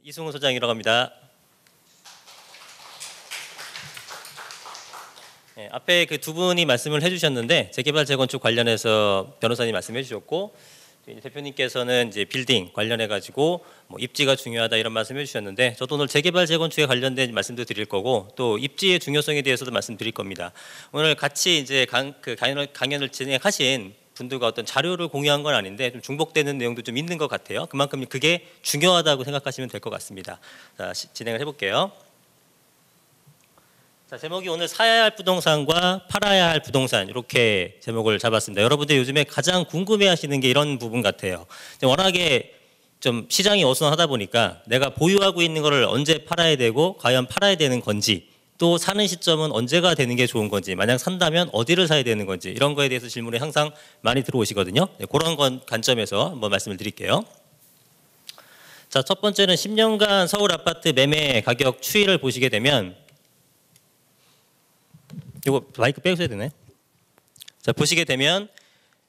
이승우 소장이라고 합니다. 네, 앞에 그 두 분이 말씀을 해주셨는데 재개발 재건축 관련해서 변호사님 말씀해 주셨고 대표님께서는 이제 빌딩 관련해 가지고 뭐 입지가 중요하다 이런 말씀해 주셨는데 저도 오늘 재개발 재건축에 관련된 말씀도 드릴 거고 또 입지의 중요성에 대해서도 말씀드릴 겁니다. 오늘 같이 이제 강연을 진행하신 분들과 어떤 자료를 공유한 건 아닌데 좀 중복되는 내용도 좀 있는 것 같아요. 그만큼 그게 중요하다고 생각하시면 될 것 같습니다. 자, 진행을 해볼게요. 자, 제목이 오늘 사야 할 부동산과 팔아야 할 부동산 이렇게 제목을 잡았습니다. 여러분들 요즘에 가장 궁금해하시는 게 이런 부분 같아요. 워낙에 좀 시장이 어수선하다 보니까 내가 보유하고 있는 거를 언제 팔아야 되고 과연 팔아야 되는 건지 또 사는 시점은 언제가 되는 게 좋은 건지 만약 산다면 어디를 사야 되는 건지 이런 거에 대해서 질문이 항상 많이 들어오시거든요. 그런 관점에서 한번 말씀을 드릴게요. 자, 첫 번째는 10년간 서울 아파트 매매 가격 추이를 보시게 되면 이거 마이크 빼셔야 되네. 자, 보시게 되면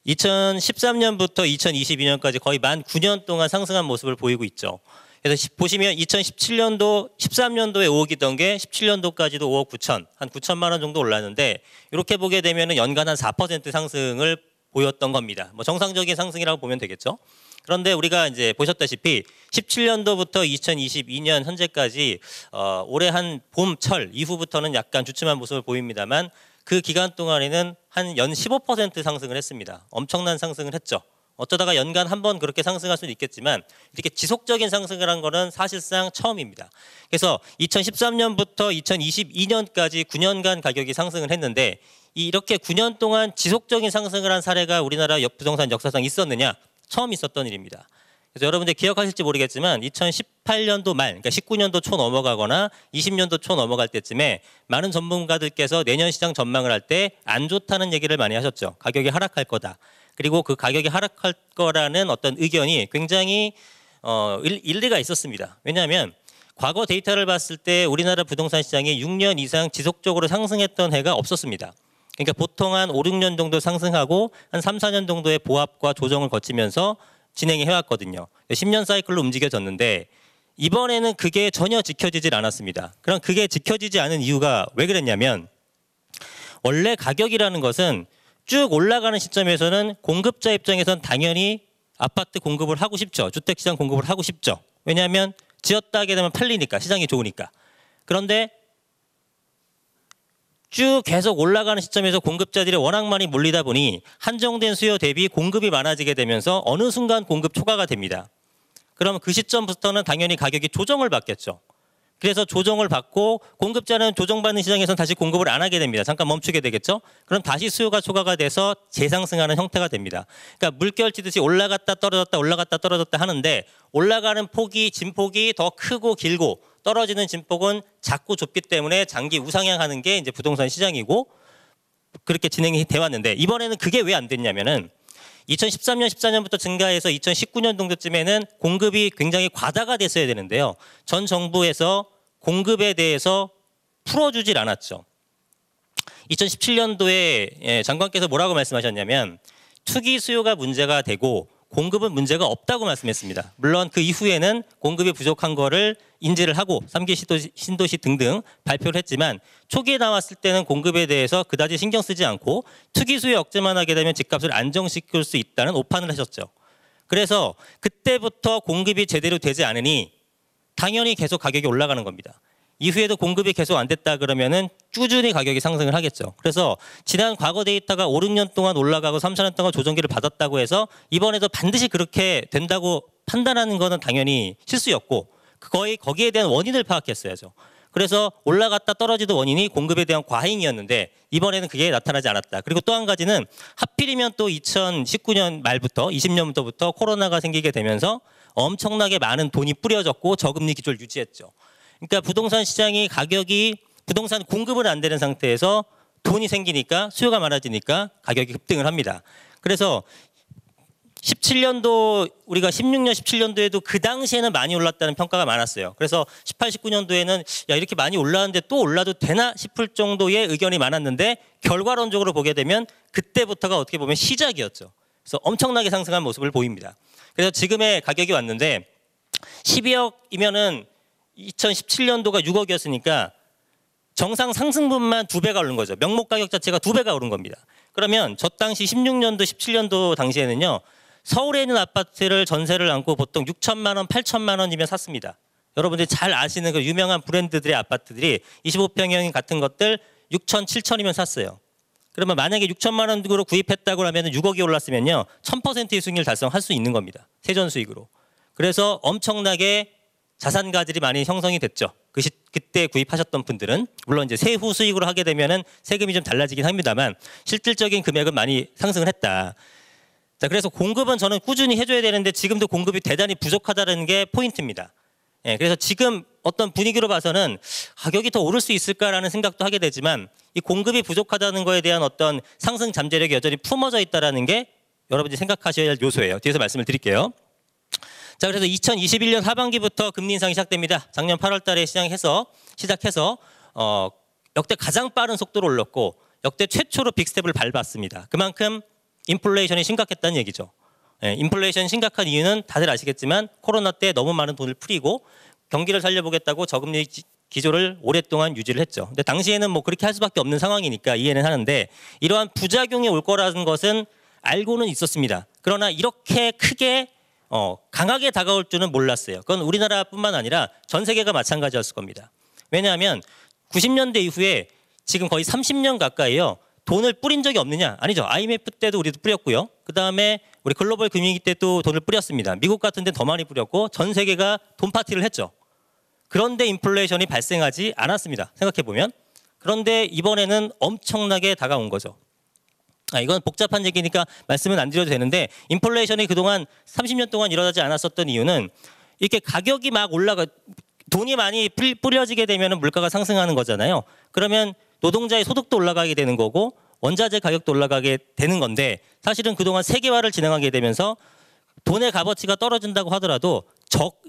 2013년부터 2022년까지 거의 만 9년 동안 상승한 모습을 보이고 있죠. 그래서 보시면 2017년도, 13년도에 5억이던 게 17년도까지도 5억 9천, 한 9천만 원 정도 올랐는데 이렇게 보게 되면 연간 한 4% 상승을 보였던 겁니다. 뭐 정상적인 상승이라고 보면 되겠죠. 그런데 우리가 이제 보셨다시피 17년도부터 2022년 현재까지 올해 한 봄철 이후부터는 약간 주춤한 모습을 보입니다만 그 기간 동안에는 한 연 15% 상승을 했습니다. 엄청난 상승을 했죠. 어쩌다가 연간 한 번 그렇게 상승할 수는 있겠지만 이렇게 지속적인 상승을 한 거는 사실상 처음입니다. 그래서 2013년부터 2022년까지 9년간 가격이 상승을 했는데 이렇게 9년 동안 지속적인 상승을 한 사례가 우리나라 부동산 역사상 있었느냐? 처음 있었던 일입니다. 그래서 여러분들 기억하실지 모르겠지만 2018년도 말, 그러니까 19년도 초 넘어가거나 20년도 초 넘어갈 때쯤에 많은 전문가들께서 내년 시장 전망을 할 때 안 좋다는 얘기를 많이 하셨죠. 가격이 하락할 거다. 그리고 그 가격이 하락할 거라는 어떤 의견이 굉장히 일리가 있었습니다. 왜냐하면 과거 데이터를 봤을 때 우리나라 부동산 시장이 6년 이상 지속적으로 상승했던 해가 없었습니다. 그러니까 보통 한 5, 6년 정도 상승하고 한 3, 4년 정도의 보합과 조정을 거치면서 진행이 해왔거든요. 10년 사이클로 움직여졌는데 이번에는 그게 전혀 지켜지질 않았습니다. 그럼 그게 지켜지지 않은 이유가 왜 그랬냐면 원래 가격이라는 것은 쭉 올라가는 시점에서는 공급자 입장에선 당연히 아파트 공급을 하고 싶죠. 주택시장 공급을 하고 싶죠. 왜냐하면 지었다 하게 되면 팔리니까 시장이 좋으니까. 그런데 쭉 계속 올라가는 시점에서 공급자들이 워낙 많이 몰리다 보니 한정된 수요 대비 공급이 많아지게 되면서 어느 순간 공급 초과가 됩니다. 그럼 그 시점부터는 당연히 가격이 조정을 받겠죠. 그래서 조정을 받고 공급자는 조정받는 시장에서는 다시 공급을 안 하게 됩니다. 잠깐 멈추게 되겠죠. 그럼 다시 수요가 초과가 돼서 재상승하는 형태가 됩니다. 그러니까 물결 치듯이 올라갔다 떨어졌다 올라갔다 떨어졌다 하는데 올라가는 폭이 진폭이 더 크고 길고 떨어지는 진폭은 작고 좁기 때문에 장기 우상향하는 게 이제 부동산 시장이고 그렇게 진행이 돼 왔는데 이번에는 그게 왜 안 됐냐면은 2013년, 14년부터 증가해서 2019년 정도쯤에는 공급이 굉장히 과다가 됐어야 되는데요. 전 정부에서 공급에 대해서 풀어주질 않았죠. 2017년도에 장관께서 뭐라고 말씀하셨냐면 투기 수요가 문제가 되고 공급은 문제가 없다고 말씀했습니다. 물론 그 이후에는 공급이 부족한 거를 인지를 하고 3기 신도시 등등 발표를 했지만 초기에 나왔을 때는 공급에 대해서 그다지 신경 쓰지 않고 투기 수요 억제만 하게 되면 집값을 안정시킬 수 있다는 오판을 하셨죠. 그래서 그때부터 공급이 제대로 되지 않으니 당연히 계속 가격이 올라가는 겁니다. 이후에도 공급이 계속 안 됐다 그러면은 꾸준히 가격이 상승을 하겠죠. 그래서 지난 과거 데이터가 5, 6년 동안 올라가고 3, 4년 동안 조정기를 받았다고 해서 이번에도 반드시 그렇게 된다고 판단하는 것은 당연히 실수였고 거기에 대한 원인을 파악했어야죠. 그래서 올라갔다 떨어지던 원인이 공급에 대한 과잉이었는데 이번에는 그게 나타나지 않았다. 그리고 또 한 가지는 하필이면 또 2019년 말부터 20년부터 코로나가 생기게 되면서 엄청나게 많은 돈이 뿌려졌고 저금리 기조를 유지했죠. 그러니까 부동산 시장이 부동산 공급은 안 되는 상태에서 돈이 생기니까 수요가 많아지니까 가격이 급등을 합니다. 그래서 17년도 우리가 16년 17년도에도 그 당시에는 많이 올랐다는 평가가 많았어요. 그래서 18, 19년도에는 야 이렇게 많이 올랐는데 또 올라도 되나 싶을 정도의 의견이 많았는데 결과론적으로 보게 되면 그때부터가 어떻게 보면 시작이었죠. 그래서 엄청나게 상승한 모습을 보입니다. 그래서 지금의 가격이 왔는데 12억이면은 2017년도가 6억이었으니까 정상 상승분만 2배가 오른 거죠. 명목 가격 자체가 2배가 오른 겁니다. 그러면 저 당시 16년도, 17년도 당시에는요. 서울에 있는 아파트를 전세를 안고 보통 6천만 원, 8천만 원이면 샀습니다. 여러분들이 잘 아시는 그 유명한 브랜드들의 아파트들이 25평형 같은 것들 6천, 7천이면 샀어요. 그러면 만약에 6천만 원으로 구입했다고 하면 6억이 올랐으면요. 1000%의 수익률 달성할 수 있는 겁니다. 세전 수익으로. 그래서 엄청나게 자산 가질이 많이 형성이 됐죠. 그때 구입하셨던 분들은 물론 이제 세후 수익으로 하게 되면은 세금이 좀 달라지긴 합니다만 실질적인 금액은 많이 상승을 했다. 자, 그래서 공급은 저는 꾸준히 해줘야 되는데 지금도 공급이 대단히 부족하다는 게 포인트입니다. 예, 그래서 지금 어떤 분위기로 봐서는 가격이 더 오를 수 있을까라는 생각도 하게 되지만 이 공급이 부족하다는 거에 대한 어떤 상승 잠재력이 여전히 품어져 있다는 게 여러분들이 생각하셔야 할 요소예요. 뒤에서 말씀을 드릴게요. 자, 그래서 2021년 하반기부터 금리 인상이 시작됩니다. 작년 8월 달에 시작해서 역대 가장 빠른 속도로 올랐고 역대 최초로 빅스텝을 밟았습니다. 그만큼 인플레이션이 심각했다는 얘기죠. 예, 인플레이션이 심각한 이유는 다들 아시겠지만 코로나 때 너무 많은 돈을 풀이고 경기를 살려보겠다고 저금리 기조를 오랫동안 유지를 했죠. 근데 당시에는 뭐 그렇게 할 수밖에 없는 상황이니까 이해는 하는데 이러한 부작용이 올 거라는 것은 알고는 있었습니다. 그러나 이렇게 크게 강하게 다가올 줄은 몰랐어요. 그건 우리나라뿐만 아니라 전 세계가 마찬가지였을 겁니다. 왜냐하면 90년대 이후에 지금 거의 30년 가까이요. 돈을 뿌린 적이 없느냐? 아니죠. IMF 때도 우리도 뿌렸고요. 그다음에 우리 글로벌 금융위기 때도 돈을 뿌렸습니다. 미국 같은 데는 더 많이 뿌렸고 전 세계가 돈 파티를 했죠. 그런데 인플레이션이 발생하지 않았습니다. 생각해보면. 그런데 이번에는 엄청나게 다가온 거죠. 이건 복잡한 얘기니까 말씀은 안 드려도 되는데 인플레이션이 그동안 30년 동안 일어나지 않았었던 이유는 이렇게 가격이 막 돈이 많이 뿌려지게 되면 물가가 상승하는 거잖아요. 그러면 노동자의 소득도 올라가게 되는 거고 원자재 가격도 올라가게 되는 건데 사실은 그동안 세계화를 진행하게 되면서 돈의 값어치가 떨어진다고 하더라도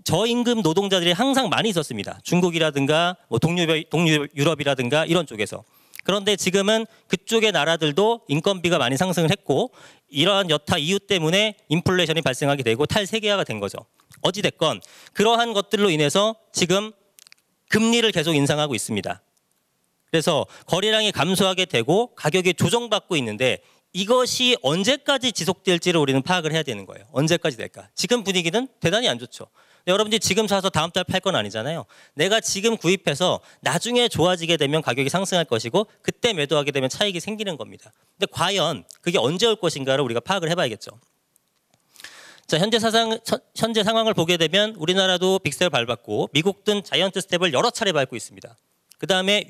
저임금 노동자들이 항상 많이 있었습니다. 중국이라든가 뭐 동유럽이라든가 이런 쪽에서. 그런데 지금은 그쪽의 나라들도 인건비가 많이 상승을 했고 이러한 여타 이유 때문에 인플레이션이 발생하게 되고 탈세계화가 된 거죠. 어찌됐건 그러한 것들로 인해서 지금 금리를 계속 인상하고 있습니다. 그래서 거래량이 감소하게 되고 가격이 조정받고 있는데 이것이 언제까지 지속될지를 우리는 파악을 해야 되는 거예요. 언제까지 될까? 지금 분위기는 대단히 안 좋죠. 여러분들이 지금 사서 다음 달 팔 건 아니잖아요. 내가 지금 구입해서 나중에 좋아지게 되면 가격이 상승할 것이고 그때 매도하게 되면 차익이 생기는 겁니다. 근데 과연 그게 언제 올 것인가를 우리가 파악을 해봐야겠죠. 자, 현재 상황을 보게 되면 우리나라도 빅스텝을 밟았고 미국은 자이언트 스텝을 여러 차례 밟고 있습니다. 그다음에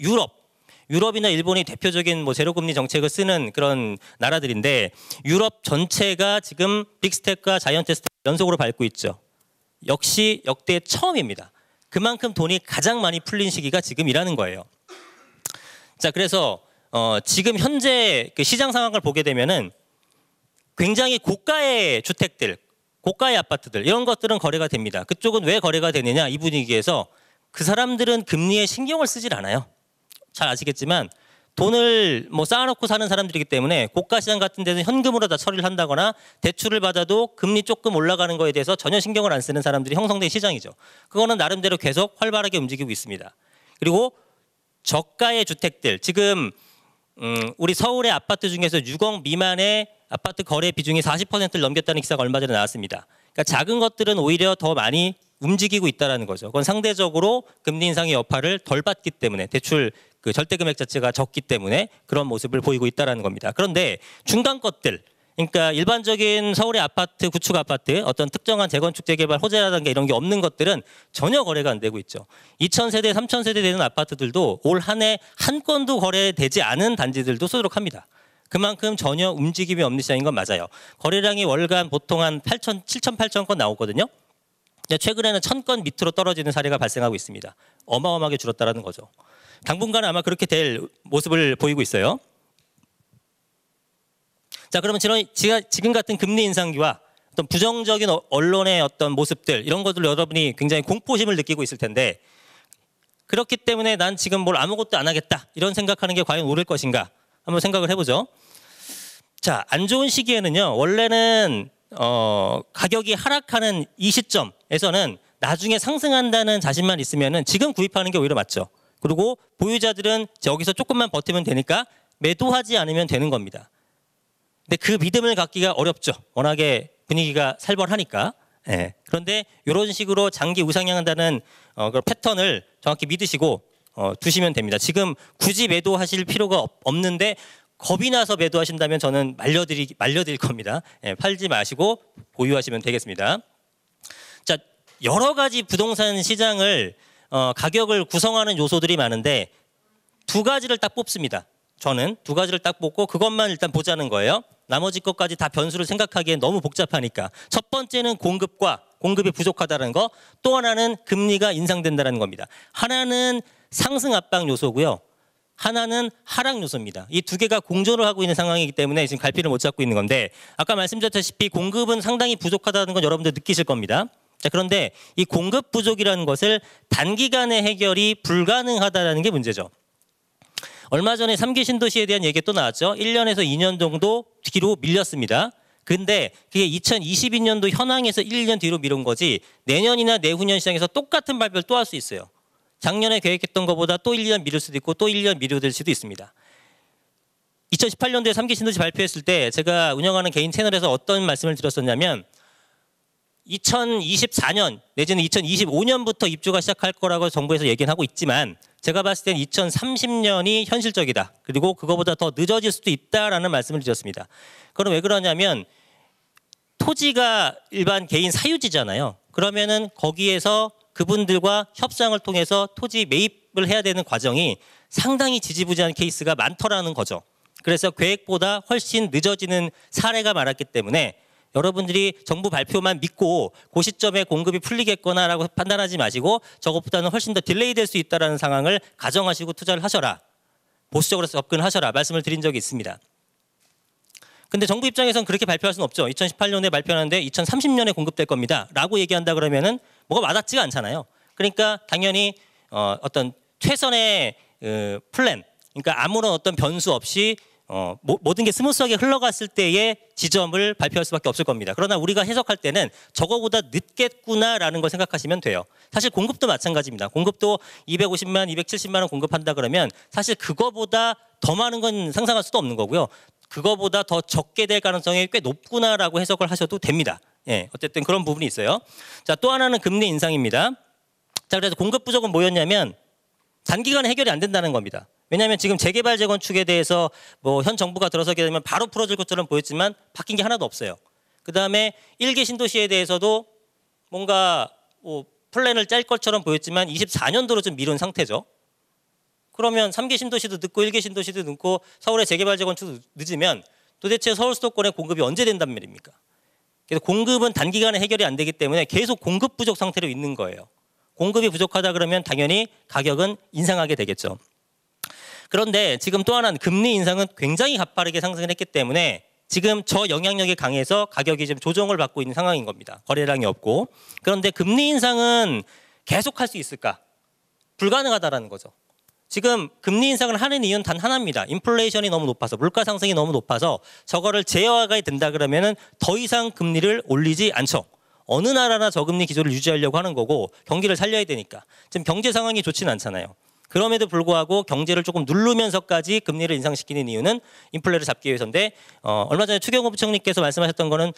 유럽이나 일본이 대표적인 뭐 제로금리 정책을 쓰는 그런 나라들인데 유럽 전체가 지금 빅스텝과 자이언트 스텝 연속으로 밟고 있죠. 역시 역대 처음입니다. 그만큼 돈이 가장 많이 풀린 시기가 지금이라는 거예요. 자, 그래서 지금 현재 그 시장 상황을 보게 되면은 굉장히 고가의 주택들, 고가의 아파트들 이런 것들은 거래가 됩니다. 그쪽은 왜 거래가 되느냐 이 분위기에서 그 사람들은 금리에 신경을 쓰질 않아요. 잘 아시겠지만 돈을 뭐 쌓아놓고 사는 사람들이기 때문에 고가 시장 같은 데는 현금으로 다 처리를 한다거나 대출을 받아도 금리 조금 올라가는 거에 대해서 전혀 신경을 안 쓰는 사람들이 형성된 시장이죠. 그거는 나름대로 계속 활발하게 움직이고 있습니다. 그리고 저가의 주택들 지금 우리 서울의 아파트 중에서 6억 미만의 아파트 거래 비중이 40%를 넘겼다는 기사가 얼마 전에 나왔습니다. 그러니까 작은 것들은 오히려 더 많이 움직이고 있다는 거죠. 그건 상대적으로 금리 인상의 여파를 덜 받기 때문에 대출 그 절대 금액 자체가 적기 때문에 그런 모습을 보이고 있다는 겁니다. 그런데 중간 것들, 그러니까 일반적인 서울의 아파트, 구축 아파트, 어떤 특정한 재건축 재개발 호재라든가 이런 게 없는 것들은 전혀 거래가 안 되고 있죠. 2000세대, 3000세대 되는 아파트들도 올 한 해 한 건도 거래되지 않은 단지들도 수두룩합니다. 그만큼 전혀 움직임이 없는 시장인 건 맞아요. 거래량이 월간 보통 한 7천, 8천 건 나오거든요. 최근에는 1000건 밑으로 떨어지는 사례가 발생하고 있습니다. 어마어마하게 줄었다는 거죠. 당분간은 아마 그렇게 될 모습을 보이고 있어요. 자, 그러면 지금 같은 금리 인상기와 어떤 부정적인 언론의 어떤 모습들 이런 것들로 여러분이 굉장히 공포심을 느끼고 있을 텐데 그렇기 때문에 난 지금 뭘 아무것도 안 하겠다 이런 생각하는 게 과연 옳을 것인가 한번 생각을 해보죠. 자, 안 좋은 시기에는요 원래는 가격이 하락하는 이 시점에서는 나중에 상승한다는 자신만 있으면은 지금 구입하는 게 오히려 맞죠. 그리고 보유자들은 여기서 조금만 버티면 되니까 매도하지 않으면 되는 겁니다. 근데 그 믿음을 갖기가 어렵죠. 워낙에 분위기가 살벌하니까. 예. 그런데 이런 식으로 장기 우상향한다는 그 패턴을 정확히 믿으시고 두시면 됩니다. 지금 굳이 매도하실 필요가 없는데 겁이 나서 매도하신다면 저는 말려드릴 겁니다. 예, 팔지 마시고 보유하시면 되겠습니다. 자, 여러 가지 부동산 시장을 가격을 구성하는 요소들이 많은데 두 가지를 딱 뽑습니다. 저는 두 가지를 딱 뽑고 그것만 일단 보자는 거예요. 나머지 것까지 다 변수를 생각하기엔 너무 복잡하니까. 첫 번째는 공급이 부족하다는 거, 또 하나는 금리가 인상된다는 겁니다. 하나는 상승 압박 요소고요. 하나는 하락 요소입니다. 이 두 개가 공존을 하고 있는 상황이기 때문에 지금 갈피를 못 잡고 있는 건데 아까 말씀드렸다시피 공급은 상당히 부족하다는 건 여러분들 느끼실 겁니다. 자, 그런데 이 공급 부족이라는 것을 단기간에 해결이 불가능하다는 게 문제죠. 얼마 전에 3기 신도시에 대한 얘기가 또 나왔죠. 1년에서 2년 정도 뒤로 밀렸습니다. 근데 그게 2022년도 현황에서 1년 뒤로 미룬 거지 내년이나 내후년 시장에서 똑같은 발표를 또 할 수 있어요. 작년에 계획했던 것보다 또 1년 미룰 수도 있고 또 1년 미뤄질 수도 있습니다. 2018년도에 3기 신도시 발표했을 때 제가 운영하는 개인 채널에서 어떤 말씀을 드렸었냐면 2024년 내지는 2025년부터 입주가 시작할 거라고 정부에서 얘기는 하고 있지만 제가 봤을 땐 2030년이 현실적이다. 그리고 그거보다 더 늦어질 수도 있다라는 말씀을 드렸습니다. 그럼 왜 그러냐면 토지가 일반 개인 사유지잖아요. 그러면은 거기에서 그분들과 협상을 통해서 토지 매입을 해야 되는 과정이 상당히 지지부진한 케이스가 많더라는 거죠. 그래서 계획보다 훨씬 늦어지는 사례가 많았기 때문에 여러분들이 정부 발표만 믿고 그 시점에 공급이 풀리겠거나라고 판단하지 마시고 저것보다는 훨씬 더 딜레이 될 수 있다는 상황을 가정하시고 투자를 하셔라. 보수적으로 접근하셔라 말씀을 드린 적이 있습니다. 근데 정부 입장에서는 그렇게 발표할 수는 없죠. 2018년에 발표하는데 2030년에 공급될 겁니다. 라고 얘기한다 그러면은 뭐가 와닿지가 않잖아요. 그러니까 당연히 어떤 최선의 플랜, 그러니까 아무런 어떤 변수 없이 모든 게 스무스하게 흘러갔을 때의 지점을 발표할 수밖에 없을 겁니다. 그러나 우리가 해석할 때는 저거보다 늦겠구나라는 걸 생각하시면 돼요. 사실 공급도 마찬가지입니다. 공급도 250만, 270만 원 공급한다 그러면 사실 그거보다 더 많은 건 상상할 수도 없는 거고요. 그거보다 더 적게 될 가능성이 꽤 높구나라고 해석을 하셔도 됩니다. 예, 어쨌든 그런 부분이 있어요. 자, 또 하나는 금리 인상입니다. 자, 그래서 공급 부족은 뭐였냐면 단기간에 해결이 안 된다는 겁니다. 왜냐하면 지금 재개발 재건축에 대해서 뭐 현 정부가 들어서게 되면 바로 풀어질 것처럼 보였지만 바뀐 게 하나도 없어요. 그 다음에 1기 신도시에 대해서도 뭔가 플랜을 짤 것처럼 보였지만 24년도로 좀 미룬 상태죠. 그러면 3기 신도시도 늦고 1기 신도시도 늦고 서울의 재개발 재건축도 늦으면 도대체 서울 수도권의 공급이 언제 된단 말입니까? 그래서 공급은 단기간에 해결이 안 되기 때문에 계속 공급 부족 상태로 있는 거예요. 공급이 부족하다 그러면 당연히 가격은 인상하게 되겠죠. 그런데 지금 또 하나는 금리 인상은 굉장히 가파르게 상승을 했기 때문에 지금 저 영향력이 강해서 가격이 좀 조정을 받고 있는 상황인 겁니다. 거래량이 없고. 그런데 금리 인상은 계속 할 수 있을까? 불가능하다라는 거죠. 지금 금리 인상을 하는 이유는 단 하나입니다. 인플레이션이 너무 높아서, 물가 상승이 너무 높아서 저거를 제어가 된다 그러면은 더 이상 금리를 올리지 않죠. 어느 나라나 저금리 기조를 유지하려고 하는 거고 경기를 살려야 되니까. 지금 경제 상황이 좋지는 않잖아요. 그럼에도 불구하고 경제를 조금 누르면서까지 금리를 인상시키는 이유는 인플레를 잡기 위해서인데 얼마 전에 추경호 부총리께서 말씀하셨던 거는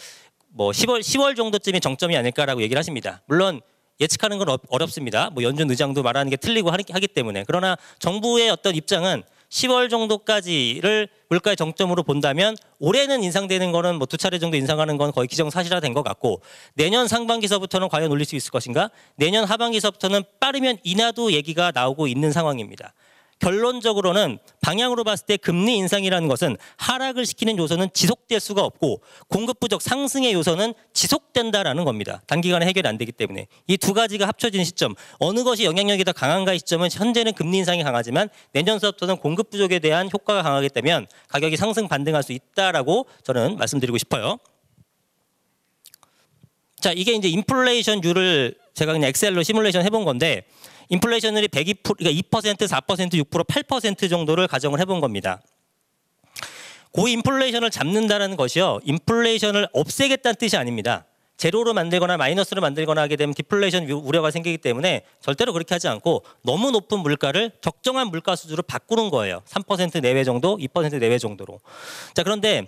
뭐 10월 정도쯤이 정점이 아닐까라고 얘기를 하십니다. 물론 예측하는 건 어렵습니다. 뭐 연준 의장도 말하는 게 틀리고 하기 때문에. 그러나 정부의 어떤 입장은 10월 정도까지를 물가의 정점으로 본다면 올해는 인상되는 거는 뭐 2차례 정도 인상하는 건 거의 기정사실화된 것 같고 내년 상반기서부터는 과연 올릴 수 있을 것인가? 내년 하반기서부터는 빠르면 인하도 얘기가 나오고 있는 상황입니다. 결론적으로는 방향으로 봤을 때 금리 인상이라는 것은 하락을 시키는 요소는 지속될 수가 없고 공급 부족 상승의 요소는 지속된다라는 겁니다. 단기간에 해결이 안 되기 때문에 이 두 가지가 합쳐진 시점 어느 것이 영향력이 더 강한가의 시점은 현재는 금리 인상이 강하지만 내년서부터는 공급 부족에 대한 효과가 강하기 때문에 가격이 상승 반등할 수 있다라고 저는 말씀드리고 싶어요. 자, 이게 이제 인플레이션율을 제가 그냥 엑셀로 시뮬레이션 해본 건데 인플레이션율이 102%, 그러니까 2%, 4%, 6%, 8% 정도를 가정을 해본 겁니다. 고 인플레이션을 잡는다는 것이요. 인플레이션을 없애겠다는 뜻이 아닙니다. 제로로 만들거나 마이너스로 만들거나 하게 되면 디플레이션 우려가 생기기 때문에 절대로 그렇게 하지 않고 너무 높은 물가를 적정한 물가 수준으로 바꾸는 거예요. 3% 내외 정도, 2% 내외 정도로. 자, 그런데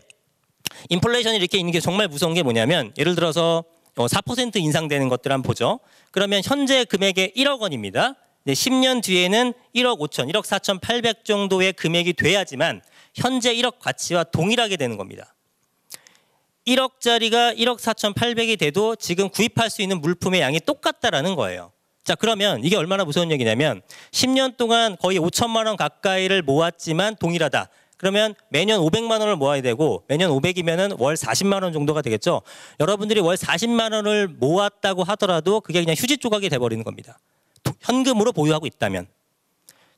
인플레이션이 이렇게 있는 게 정말 무서운 게 뭐냐면 예를 들어서 4% 인상되는 것들 한번 보죠. 그러면 현재 금액의 1억 원입니다. 10년 뒤에는 1억 5천, 1억 4,800 정도의 금액이 돼야지만 현재 1억 가치와 동일하게 되는 겁니다. 1억짜리가 1억 4,800이 돼도 지금 구입할 수 있는 물품의 양이 똑같다라는 거예요. 자, 그러면 이게 얼마나 무서운 얘기냐면 10년 동안 거의 5천만 원 가까이를 모았지만 동일하다. 그러면 매년 500만 원을 모아야 되고 매년 500이면은 월 40만 원 정도가 되겠죠. 여러분들이 월 40만 원을 모았다고 하더라도 그게 그냥 휴지 조각이 돼버리는 겁니다. 현금으로 보유하고 있다면.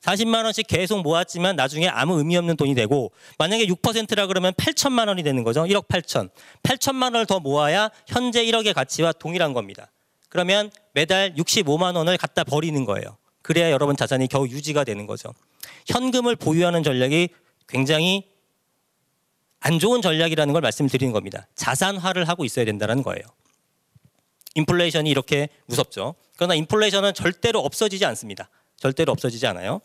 40만 원씩 계속 모았지만 나중에 아무 의미 없는 돈이 되고 만약에 6%라 그러면 8천만 원이 되는 거죠. 1억 8천. 8천만 원을 더 모아야 현재 1억의 가치와 동일한 겁니다. 그러면 매달 65만 원을 갖다 버리는 거예요. 그래야 여러분 자산이 겨우 유지가 되는 거죠. 현금을 보유하는 전략이 굉장히 안 좋은 전략이라는 걸 말씀드리는 겁니다. 자산화를 하고 있어야 된다는 거예요. 인플레이션이 이렇게 무섭죠. 그러나 인플레이션은 절대로 없어지지 않습니다. 절대로 없어지지 않아요.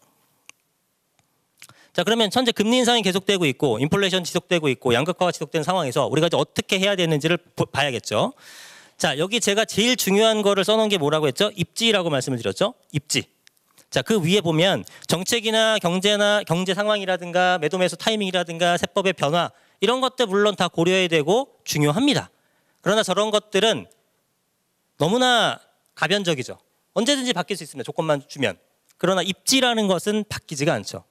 자, 그러면 현재 금리 인상이 계속되고 있고 인플레이션 지속되고 있고 양극화가 지속되는 상황에서 우리가 이제 어떻게 해야 되는지를 봐야겠죠. 자, 여기 제가 제일 중요한 거를 써놓은 게 뭐라고 했죠? 입지라고 말씀을 드렸죠. 입지. 자, 그 위에 보면 정책이나 경제 상황이라든가 매도 매수 타이밍이라든가 세법의 변화 이런 것들 물론 다 고려해야 되고 중요합니다. 그러나 저런 것들은 너무나 가변적이죠. 언제든지 바뀔 수 있습니다. 조건만 주면. 그러나 입지라는 것은 바뀌지가 않죠.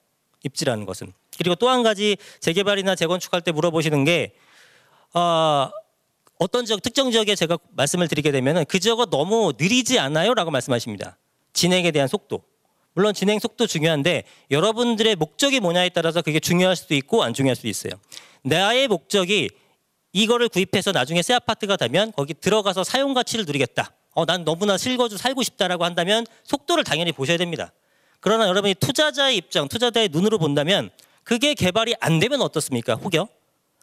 입지라는 것은. 그리고 또 한 가지 재개발이나 재건축할 때 물어보시는 게 어떤 지역, 특정 지역에 제가 말씀을 드리게 되면 그 지역은 너무 느리지 않아요? 라고 말씀하십니다. 진행에 대한 속도. 물론 진행 속도 중요한데 여러분들의 목적이 뭐냐에 따라서 그게 중요할 수도 있고 안 중요할 수도 있어요. 나의 목적이 이거를 구입해서 나중에 새 아파트가 되면 거기 들어가서 사용 가치를 누리겠다. 난 너무나 실거주 살고 싶다라고 한다면 속도를 당연히 보셔야 됩니다. 그러나 여러분이 투자자의 입장, 투자자의 눈으로 본다면 그게 개발이 안 되면 어떻습니까? 혹여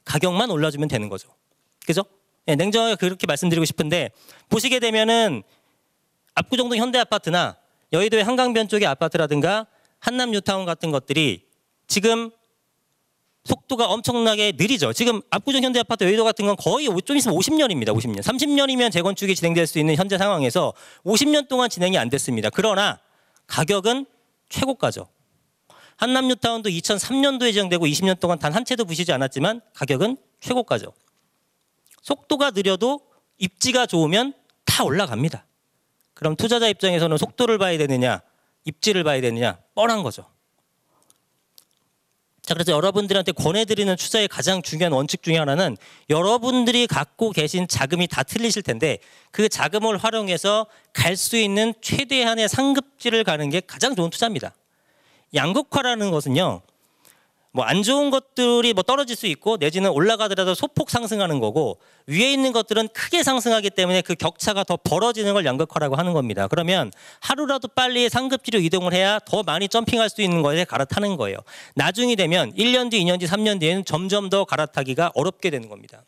가격만 올라주면 되는 거죠. 그죠? 네, 냉정하게 그렇게 말씀드리고 싶은데 보시게 되면은 압구정동 현대아파트나 여의도의 한강변 쪽의 아파트라든가 한남 뉴타운 같은 것들이 지금 속도가 엄청나게 느리죠. 지금 압구정 현대아파트 여의도 같은 건 거의 좀 있으면 50년입니다. 50년. 30년이면 재건축이 진행될 수 있는 현재 상황에서 50년 동안 진행이 안 됐습니다. 그러나 가격은 최고가죠. 한남 뉴타운도 2003년도에 지정되고 20년 동안 단 한 채도 부시지 않았지만 가격은 최고가죠. 속도가 느려도 입지가 좋으면 다 올라갑니다. 그럼 투자자 입장에서는 속도를 봐야 되느냐 입지를 봐야 되느냐 뻔한 거죠. 자, 그래서 여러분들한테 권해드리는 투자의 가장 중요한 원칙 중에 하나는 여러분들이 갖고 계신 자금이 다 틀리실 텐데 그 자금을 활용해서 갈 수 있는 최대한의 상급지를 가는 게 가장 좋은 투자입니다. 양극화라는 것은요. 뭐 안 좋은 것들이 뭐 떨어질 수 있고 내지는 올라가더라도 소폭 상승하는 거고 위에 있는 것들은 크게 상승하기 때문에 그 격차가 더 벌어지는 걸 양극화라고 하는 겁니다. 그러면 하루라도 빨리 상급지로 이동을 해야 더 많이 점핑할 수 있는 거에 갈아타는 거예요. 나중이 되면 1년 뒤, 2년 뒤, 3년 뒤에는 점점 더 갈아타기가 어렵게 되는 겁니다.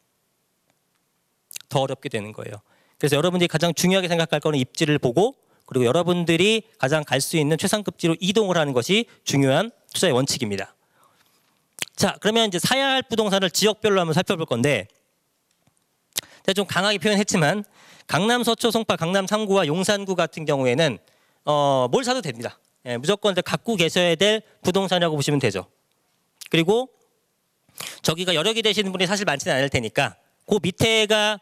더 어렵게 되는 거예요. 그래서 여러분들이 가장 중요하게 생각할 거는 입지를 보고 그리고 여러분들이 가장 갈 수 있는 최상급지로 이동을 하는 것이 중요한 투자의 원칙입니다. 자, 그러면 이제 사야 할 부동산을 지역별로 한번 살펴볼 건데 제가 좀 강하게 표현했지만 강남 서초, 송파, 강남 3구와 용산구 같은 경우에는 뭘 사도 됩니다. 예, 무조건 갖고 계셔야 될 부동산이라고 보시면 되죠. 그리고 저기가 여력이 되시는 분이 사실 많지는 않을 테니까 그 밑에가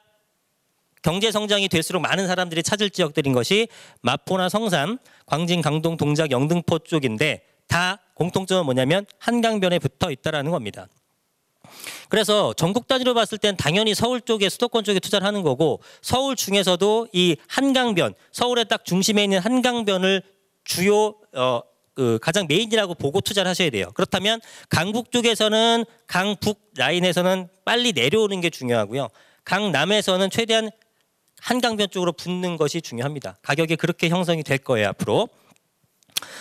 경제 성장이 될수록 많은 사람들이 찾을 지역들인 것이 마포나 성산, 광진, 강동, 동작, 영등포 쪽인데 다 공통점은 뭐냐면 한강변에 붙어 있다라는 겁니다. 그래서 전국 단위로 봤을 땐 당연히 서울 쪽에 수도권 쪽에 투자를 하는 거고 서울 중에서도 이 한강변, 서울의 딱 중심에 있는 한강변을 주요 가장 메인이라고 보고 투자를 하셔야 돼요. 그렇다면 강북 쪽에서는 강북 라인에서는 빨리 내려오는 게 중요하고요. 강남에서는 최대한 한강변 쪽으로 붙는 것이 중요합니다. 가격이 그렇게 형성이 될 거예요, 앞으로.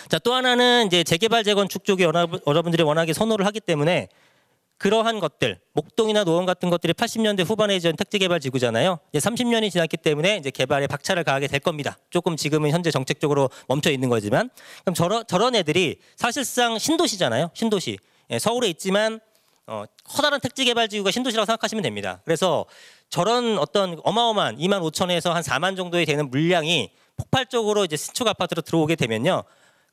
자, 또 하나는 이제 재개발 재건축 쪽에 여러분들이 워낙에 선호를 하기 때문에 그러한 것들, 목동이나 노원 같은 것들이 80년대 후반에 지은 택지개발 지구잖아요. 이제 30년이 지났기 때문에 이제 개발에 박차를 가하게 될 겁니다. 조금 지금은 현재 정책적으로 멈춰 있는 거지만, 그럼 저런 애들이 사실상 신도시잖아요. 신도시. 예, 서울에 있지만 커다란 택지개발 지구가 신도시라고 생각하시면 됩니다. 그래서 저런 어떤 어마어마한 2만 5천에서 한 4만 정도에 되는 물량이 폭발적으로 이제 신축 아파트로 들어오게 되면요.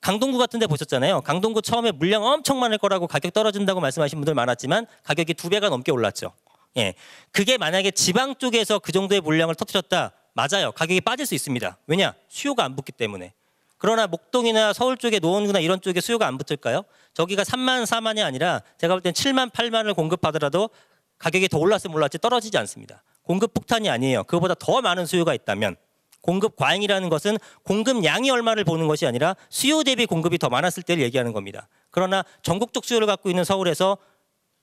강동구 같은 데 보셨잖아요. 강동구 처음에 물량 엄청 많을 거라고 가격 떨어진다고 말씀하신 분들 많았지만 가격이 2배가 넘게 올랐죠. 예, 그게 만약에 지방 쪽에서 그 정도의 물량을 터뜨렸다. 맞아요. 가격이 빠질 수 있습니다. 왜냐? 수요가 안 붙기 때문에. 그러나 목동이나 서울 쪽에 노원구나 이런 쪽에 수요가 안 붙을까요? 저기가 3만, 4만이 아니라 제가 볼 땐 7만, 8만을 공급하더라도 가격이 더 올랐으면 올랐지 떨어지지 않습니다. 공급 폭탄이 아니에요. 그거보다 더 많은 수요가 있다면 공급 과잉이라는 것은 공급량이 얼마를 보는 것이 아니라 수요 대비 공급이 더 많았을 때를 얘기하는 겁니다. 그러나 전국적 수요를 갖고 있는 서울에서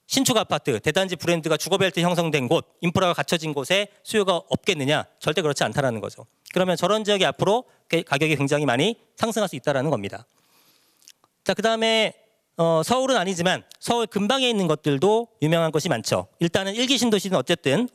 신축 아파트, 대단지 브랜드가 주거벨트 형성된 곳, 인프라가 갖춰진 곳에 수요가 없겠느냐? 절대 그렇지 않다라는 거죠. 그러면 저런 지역이 앞으로 가격이 굉장히 많이 상승할 수 있다는 겁니다. 자, 그다음에 서울은 아니지만 서울 근방에 있는 것들도 유명한 것이 많죠. 일단은 1기 신도시는 어쨌든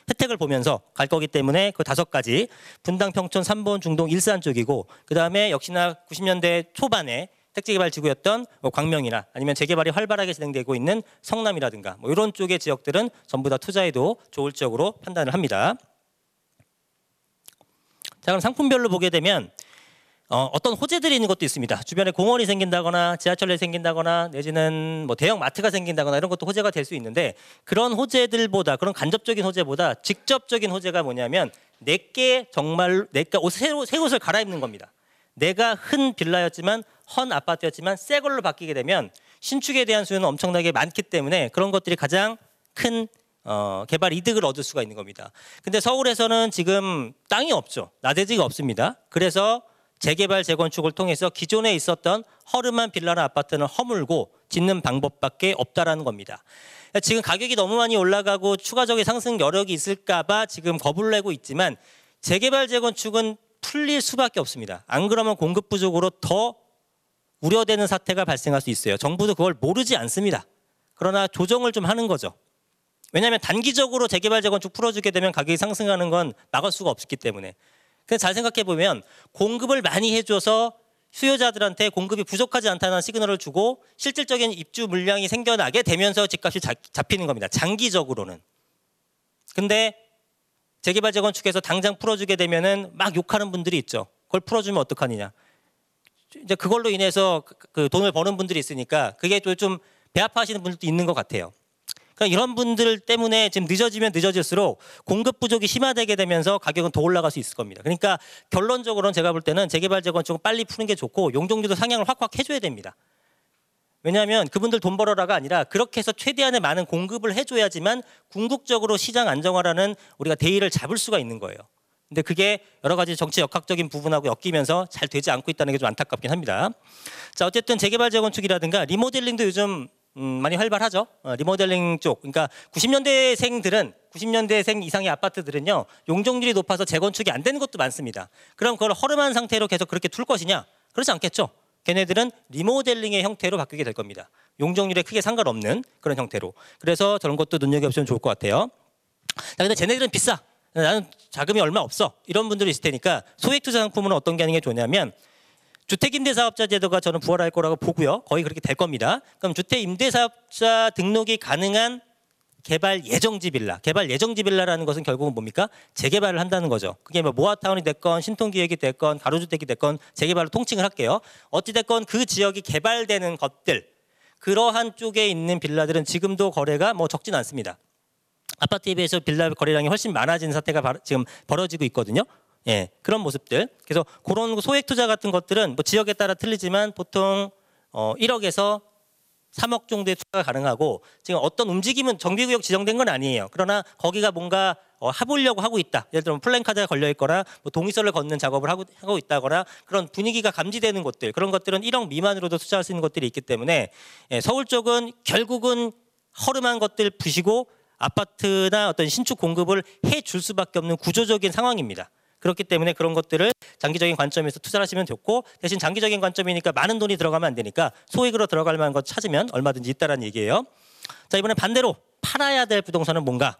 혜택을 보면서 갈 거기 때문에 그 5가지 분당, 평촌, 삼본, 중동, 일산 쪽이고 그다음에 역시나 90년대 초반에 택지개발 지구였던 광명이나 아니면 재개발이 활발하게 진행되고 있는 성남이라든가 이런 쪽의 지역들은 전부 다 투자에도 좋을 지역으로 판단을 합니다. 자, 그럼 상품별로 보게 되면 어떤 호재들이 있는 것도 있습니다. 주변에 공원이 생긴다거나 지하철이 생긴다거나 내지는 뭐 대형 마트가 생긴다거나 이런 것도 호재가 될 수 있는데 그런 호재들보다 그런 간접적인 호재보다 직접적인 호재가 뭐냐면 내게 정말 내가 새 옷을 갈아입는 겁니다. 내가 흔 빌라였지만 헌 아파트였지만 새 걸로 바뀌게 되면 신축에 대한 수요는 엄청나게 많기 때문에 그런 것들이 가장 큰 개발 이득을 얻을 수가 있는 겁니다. 근데 서울에서는 지금 땅이 없죠. 나대지가 없습니다. 그래서 재개발, 재건축을 통해서 기존에 있었던 허름한 빌라나 아파트는 허물고 짓는 방법밖에 없다라는 겁니다. 지금 가격이 너무 많이 올라가고 추가적인 상승 여력이 있을까 봐 지금 겁을 내고 있지만 재개발, 재건축은 풀릴 수밖에 없습니다. 안 그러면 공급 부족으로 더 우려되는 사태가 발생할 수 있어요. 정부도 그걸 모르지 않습니다. 그러나 조정을 좀 하는 거죠. 왜냐하면 단기적으로 재개발, 재건축 풀어주게 되면 가격이 상승하는 건 막을 수가 없기 때문에. 그래서 잘 생각해 보면 공급을 많이 해줘서 수요자들한테 공급이 부족하지 않다는 시그널을 주고 실질적인 입주 물량이 생겨나게 되면서 집값이 잡히는 겁니다. 장기적으로는. 근데 재개발, 재건축에서 당장 풀어주게 되면은 막 욕하는 분들이 있죠. 그걸 풀어주면 어떡하느냐. 이제 그걸로 인해서 그 돈을 버는 분들이 있으니까 그게 좀 배 아파하시는 분들도 있는 것 같아요. 그러니까 이런 분들 때문에 지금 늦어지면 늦어질수록 공급 부족이 심화되게 되면서 가격은 더 올라갈 수 있을 겁니다. 그러니까 결론적으로는 제가 볼 때는 재개발, 재건축은 빨리 푸는 게 좋고 용적률도 상향을 확확 해줘야 됩니다. 왜냐하면 그분들 돈 벌어라가 아니라 그렇게 해서 최대한의 많은 공급을 해줘야지만 궁극적으로 시장 안정화라는 우리가 대의를 잡을 수가 있는 거예요. 근데 그게 여러 가지 정치 역학적인 부분하고 엮이면서 잘 되지 않고 있다는 게 좀 안타깝긴 합니다. 자, 어쨌든 재개발, 재건축이라든가 리모델링도 요즘 많이 활발하죠. 리모델링 쪽. 그러니까 90년대생 이상의 아파트들은요. 용적률이 높아서 재건축이 안 되는 것도 많습니다. 그럼 그걸 허름한 상태로 계속 그렇게 둘 것이냐? 그렇지 않겠죠. 걔네들은 리모델링의 형태로 바뀌게 될 겁니다. 용적률에 크게 상관없는 그런 형태로. 그래서 저런 것도 눈여겨보시면 좋을 것 같아요. 자, 근데 쟤네들은 비싸. 나는 자금이 얼마 없어. 이런 분들이 있을 테니까 소액투자 상품은 어떤 게 하는 게 좋냐면 주택임대사업자 제도가 저는 부활할 거라고 보고요. 거의 그렇게 될 겁니다. 그럼 주택임대사업자 등록이 가능한 개발 예정지 빌라. 개발 예정지 빌라라는 것은 결국은 뭡니까? 재개발을 한다는 거죠. 그게 뭐 모아타운이 됐건 신통기획이 됐건 가로주택이 됐건 재개발로 통칭을 할게요. 어찌됐건 그 지역이 개발되는 것들 그러한 쪽에 있는 빌라들은 지금도 거래가 뭐 적진 않습니다. 아파트에 비해서 빌라 거래량이 훨씬 많아진 사태가 지금 벌어지고 있거든요. 예, 그런 모습들. 그래서 그런 소액 투자 같은 것들은 뭐 지역에 따라 틀리지만 보통 1억에서 3억 정도의 투자가 가능하고 지금 어떤 움직임은 정비구역 지정된 건 아니에요. 그러나 거기가 뭔가 해보려고 하고 있다. 예를 들면 플랜카드가 걸려 있거나 뭐 동의서를 걷는 작업을 하고 있다거나 그런 분위기가 감지되는 곳들 그런 것들은 1억 미만으로도 투자할 수 있는 것들이 있기 때문에 서울 쪽은 결국은 허름한 것들 부시고 아파트나 어떤 신축 공급을 해줄 수밖에 없는 구조적인 상황입니다. 그렇기 때문에 그런 것들을 장기적인 관점에서 투자를 하시면 좋고 대신 장기적인 관점이니까 많은 돈이 들어가면 안 되니까 소액으로 들어갈 만한 것 찾으면 얼마든지 있다라는 얘기예요. 자, 이번엔 반대로 팔아야 될 부동산은 뭔가?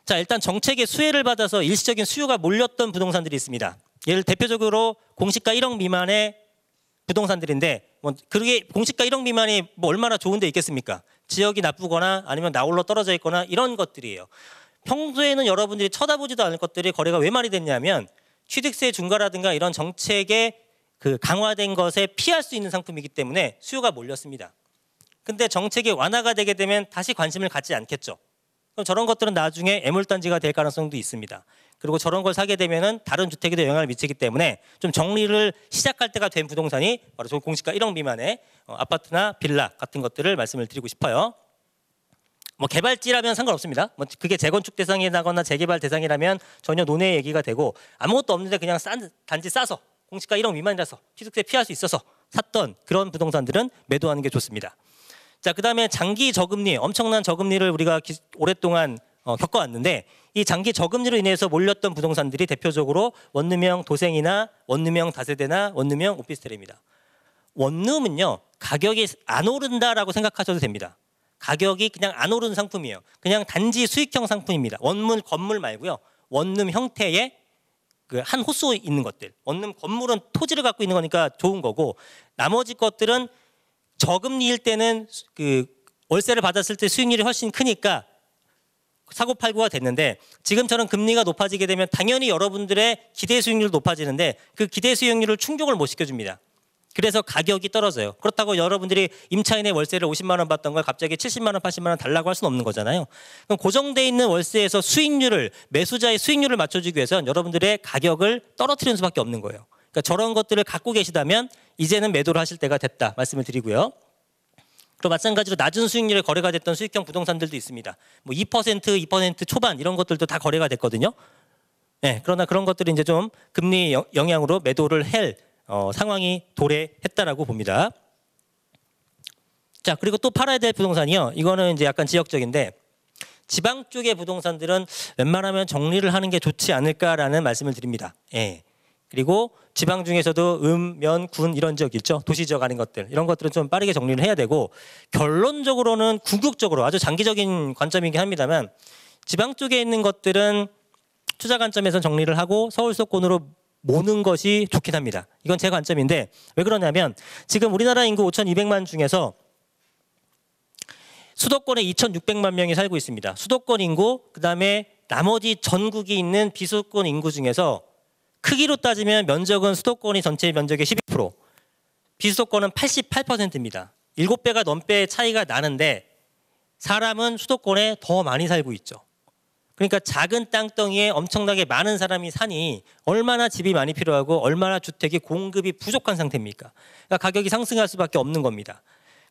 자, 일단 정책의 수혜를 받아서 일시적인 수요가 몰렸던 부동산들이 있습니다. 예를 대표적으로 공시가 1억 미만의 부동산들인데 그게 공시가 1억 미만이 뭐 얼마나 좋은 데 있겠습니까? 지역이 나쁘거나 아니면 나홀로 떨어져 있거나 이런 것들이에요. 평소에는 여러분들이 쳐다보지도 않을 것들이 거래가 왜 많이 됐냐면 취득세 중과라든가 이런 정책의 그 강화된 것에 피할 수 있는 상품이기 때문에 수요가 몰렸습니다. 근데 정책이 완화가 되게 되면 다시 관심을 갖지 않겠죠. 그럼 저런 것들은 나중에 애물단지가 될 가능성도 있습니다. 그리고 저런 걸 사게 되면은 다른 주택에도 영향을 미치기 때문에 좀 정리를 시작할 때가 된 부동산이 바로 저 공시가 1억 미만의 아파트나 빌라 같은 것들을 말씀을 드리고 싶어요. 뭐 개발지라면 상관없습니다. 뭐 그게 재건축 대상이라거나 재개발 대상이라면 전혀 논의 얘기가 되고 아무것도 없는데 그냥 단지 싸서 공시가 1억 미만이라서 취득세 피할 수 있어서 샀던 그런 부동산들은 매도하는 게 좋습니다. 자, 그다음에 장기 저금리, 엄청난 저금리를 우리가 오랫동안 겪어왔는데 이 장기 저금리로 인해서 몰렸던 부동산들이 대표적으로 원룸형 도생이나 원룸형 다세대나 원룸형 오피스텔입니다. 원룸은요 가격이 안 오른다라고 생각하셔도 됩니다. 가격이 그냥 안 오르는 상품이에요. 그냥 단지 수익형 상품입니다. 원룸 건물 말고요. 원룸 형태의 그 한 호수 있는 것들. 원룸 건물은 토지를 갖고 있는 거니까 좋은 거고 나머지 것들은 저금리일 때는 그 월세를 받았을 때 수익률이 훨씬 크니까 사고팔고가 됐는데 지금처럼 금리가 높아지게 되면 당연히 여러분들의 기대 수익률도 높아지는데 그 기대 수익률을 충족을 못 시켜줍니다. 그래서 가격이 떨어져요. 그렇다고 여러분들이 임차인의 월세를 50만 원 받던 걸 갑자기 70만 원, 80만 원 달라고 할 수는 없는 거잖아요. 그럼 고정돼 있는 월세에서 수익률을 매수자의 수익률을 맞춰주기 위해서는 여러분들의 가격을 떨어뜨리는 수밖에 없는 거예요. 그러니까 저런 것들을 갖고 계시다면 이제는 매도를 하실 때가 됐다 말씀을 드리고요. 그리고 마찬가지로 낮은 수익률에 거래가 됐던 수익형 부동산들도 있습니다. 뭐 2% 초반 이런 것들도 다 거래가 됐거든요. 네, 그러나 그런 것들이 이제 좀 금리 영향으로 매도를 할 상황이 도래했다라고 봅니다. 자, 그리고 또 팔아야 될 부동산이요. 이거는 이제 약간 지역적인데 지방 쪽의 부동산들은 웬만하면 정리를 하는 게 좋지 않을까라는 말씀을 드립니다. 예. 그리고 지방 중에서도 면, 군 이런 지역 있죠. 도시 지역 아닌 것들. 이런 것들은 좀 빠르게 정리를 해야 되고 결론적으로는 궁극적으로 아주 장기적인 관점이긴 합니다만 지방 쪽에 있는 것들은 투자 관점에서 정리를 하고 서울 수도권으로 모는 것이 좋긴 합니다. 이건 제 관점인데 왜 그러냐면 지금 우리나라 인구 5,200만 중에서 수도권에 2,600만 명이 살고 있습니다. 수도권 인구 그다음에 나머지 전국이 있는 비수도권 인구 중에서 크기로 따지면 면적은 수도권이 전체 면적의 12%, 비수도권은 88%입니다. 7배가 넘게 차이가 나는데 사람은 수도권에 더 많이 살고 있죠. 그러니까 작은 땅덩이에 엄청나게 많은 사람이 사니 얼마나 집이 많이 필요하고 얼마나 주택이 공급이 부족한 상태입니까? 그러니까 가격이 상승할 수밖에 없는 겁니다.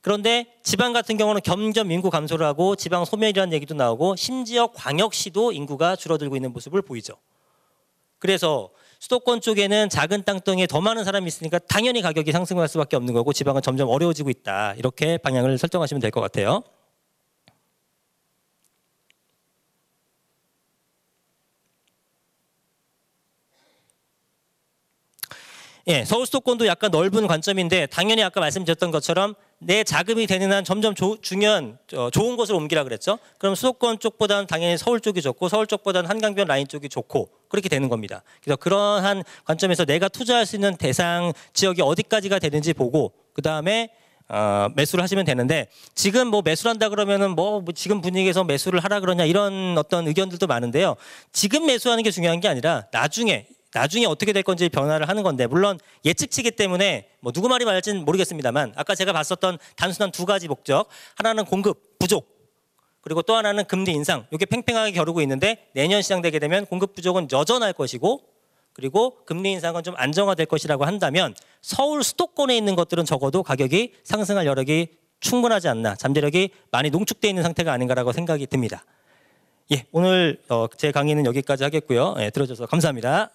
그런데 지방 같은 경우는 점점 인구 감소를 하고 지방 소멸이라는 얘기도 나오고 심지어 광역시도 인구가 줄어들고 있는 모습을 보이죠. 그래서 수도권 쪽에는 작은 땅덩이에 더 많은 사람이 있으니까 당연히 가격이 상승할 수밖에 없는 거고 지방은 점점 어려워지고 있다. 이렇게 방향을 설정하시면 될 것 같아요. 예, 서울 수도권도 약간 넓은 관점인데 당연히 아까 말씀드렸던 것처럼 내 자금이 되는 한 점점 중요한 좋은 곳을 옮기라 그랬죠. 그럼 수도권 쪽보다는 당연히 서울 쪽이 좋고 서울 쪽보다는 한강변 라인 쪽이 좋고 그렇게 되는 겁니다. 그래서 그러한 관점에서 내가 투자할 수 있는 대상 지역이 어디까지가 되는지 보고 그 다음에 매수를 하시면 되는데 지금 뭐 매수를 한다 그러면은 뭐 지금 분위기에서 매수를 하라 그러냐 이런 어떤 의견들도 많은데요. 지금 매수하는 게 중요한 게 아니라 나중에 어떻게 될 건지 변화를 하는 건데 물론 예측치기 때문에 뭐 누구 말이 맞을지는 모르겠습니다만 아까 제가 봤었던 단순한 두 가지 목적 하나는 공급 부족 그리고 또 하나는 금리 인상 이게 팽팽하게 겨루고 있는데 내년 시장 되게 되면 공급 부족은 여전할 것이고 그리고 금리 인상은 좀 안정화될 것이라고 한다면 서울 수도권에 있는 것들은 적어도 가격이 상승할 여력이 충분하지 않나 잠재력이 많이 농축되어 있는 상태가 아닌가라고 생각이 듭니다. 예, 오늘 제 강의는 여기까지 하겠고요. 예, 들어줘서 감사합니다.